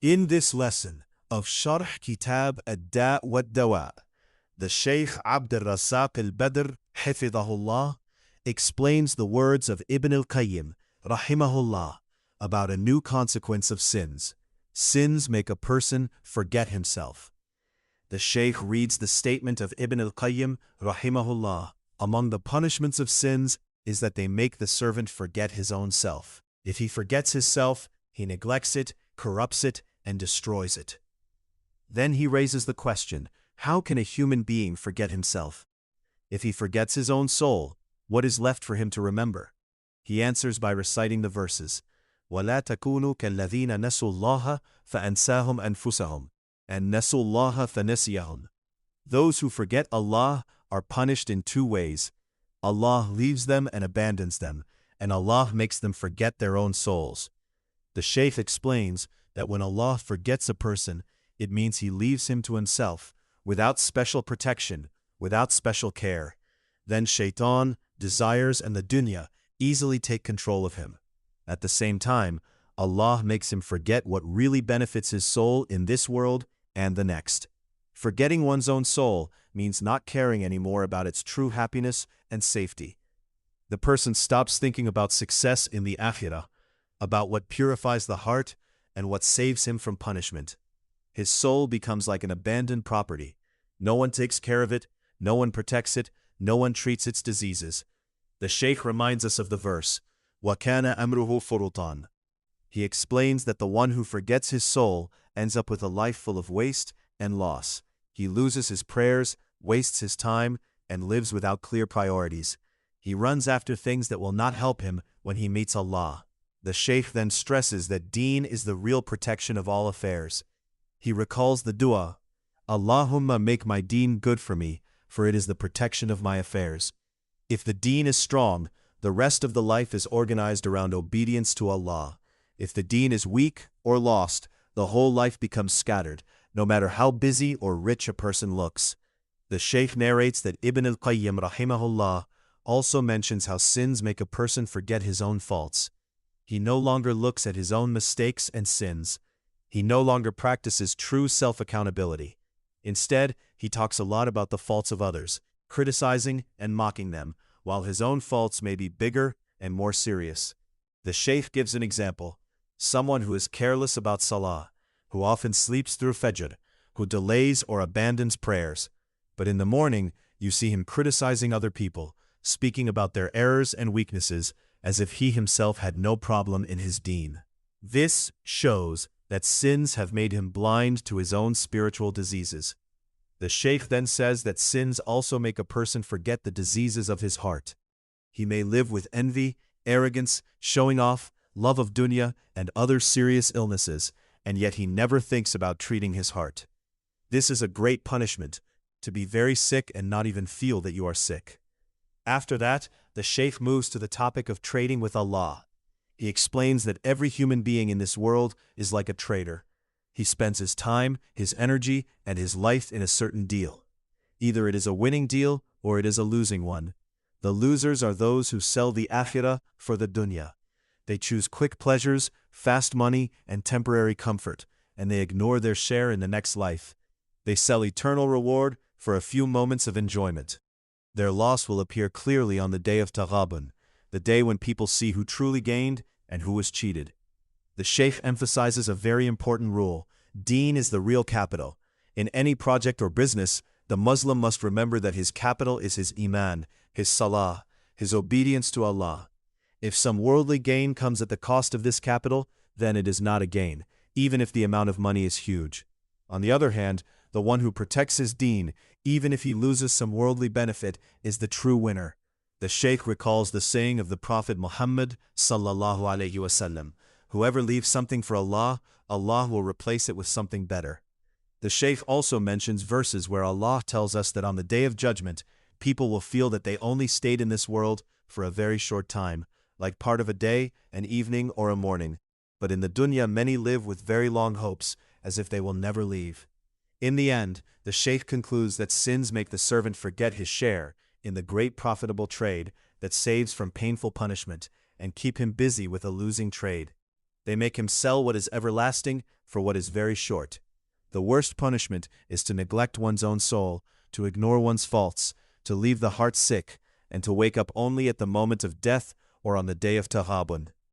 In this lesson of Sharh Kitab Ad-Da' wad-Dawa, the Shaykh Abd al-Razzaq al-Badr, Hifidahullah, explains the words of Ibn al-Qayyim, Rahimahullah, about a new consequence of sins. Sins make a person forget himself. The Shaykh reads the statement of Ibn al-Qayyim, Rahimahullah, among the punishments of sins is that they make the servant forget his own self. If he forgets his self, he neglects it, corrupts it, and destroys it. Then he raises the question, how can a human being forget himself? If he forgets his own soul, what is left for him to remember? He answers by reciting the verses, وَلَا تَكُونُوا كَالَّذِينَ نَسُوا اللَّهَ فَأَنْسَاهُمْ أَنفُسَهُمْ and نَسُوا اللَّهَ فَنَسِيَهُمْ. Those who forget Allah are punished in two ways. Allah leaves them and abandons them, and Allah makes them forget their own souls. The Shaykh explains that when Allah forgets a person, it means He leaves him to himself, without special protection, without special care. Then shaitan, desires, and the dunya easily take control of him. At the same time, Allah makes him forget what really benefits his soul in this world and the next. Forgetting one's own soul means not caring anymore about its true happiness and safety. The person stops thinking about success in the Ākhirah, about what purifies the heart and what saves him from punishment. His soul becomes like an abandoned property. No one takes care of it, no one protects it, no one treats its diseases. The Shaykh reminds us of the verse, وَكَانَ أَمْرُهُ فُرُطًا. He explains that the one who forgets his soul ends up with a life full of waste and loss. He loses his prayers, wastes his time, and lives without clear priorities. He runs after things that will not help him when he meets Allah. The Shaykh then stresses that deen is the real protection of all affairs. He recalls the dua, Allahumma make my deen good for me, for it is the protection of my affairs. If the deen is strong, the rest of the life is organized around obedience to Allah. If the deen is weak or lost, the whole life becomes scattered, no matter how busy or rich a person looks. The Shaykh narrates that Ibn al-Qayyim rahimahullah also mentions how sins make a person forget his own faults. He no longer looks at his own mistakes and sins. He no longer practices true self-accountability. Instead, he talks a lot about the faults of others, criticizing and mocking them, while his own faults may be bigger and more serious. The Shaykh gives an example. Someone who is careless about salah, who often sleeps through fajr, who delays or abandons prayers. But in the morning, you see him criticizing other people, speaking about their errors and weaknesses, as if he himself had no problem in his deen. This shows that sins have made him blind to his own spiritual diseases. The Shaykh then says that sins also make a person forget the diseases of his heart. He may live with envy, arrogance, showing off, love of dunya, and other serious illnesses, and yet he never thinks about treating his heart. This is a great punishment, to be very sick and not even feel that you are sick. After that, the Shaykh moves to the topic of trading with Allah. He explains that every human being in this world is like a trader. He spends his time, his energy, and his life in a certain deal. Either it is a winning deal or it is a losing one. The losers are those who sell the Ākhirah for the dunya. They choose quick pleasures, fast money, and temporary comfort, and they ignore their share in the next life. They sell eternal reward for a few moments of enjoyment. Their loss will appear clearly on the day of Taghabun, the day when people see who truly gained and who was cheated. The Shaykh emphasizes a very important rule. Deen is the real capital. In any project or business, the Muslim must remember that his capital is his iman, his salah, his obedience to Allah. If some worldly gain comes at the cost of this capital, then it is not a gain, even if the amount of money is huge. On the other hand, the one who protects his deen, even if he loses some worldly benefit, is the true winner. The Shaykh recalls the saying of the Prophet Muhammad sallallahu alaihi wasallam, whoever leaves something for Allah, Allah will replace it with something better. The Shaykh also mentions verses where Allah tells us that on the Day of Judgment, people will feel that they only stayed in this world for a very short time, like part of a day, an evening, or a morning. But in the dunya many live with very long hopes, as if they will never leave. In the end, the Shaykh concludes that sins make the servant forget his share in the great profitable trade that saves from painful punishment and keep him busy with a losing trade. They make him sell what is everlasting for what is very short. The worst punishment is to neglect one's own soul, to ignore one's faults, to leave the heart sick, and to wake up only at the moment of death or on the day of Taghabun.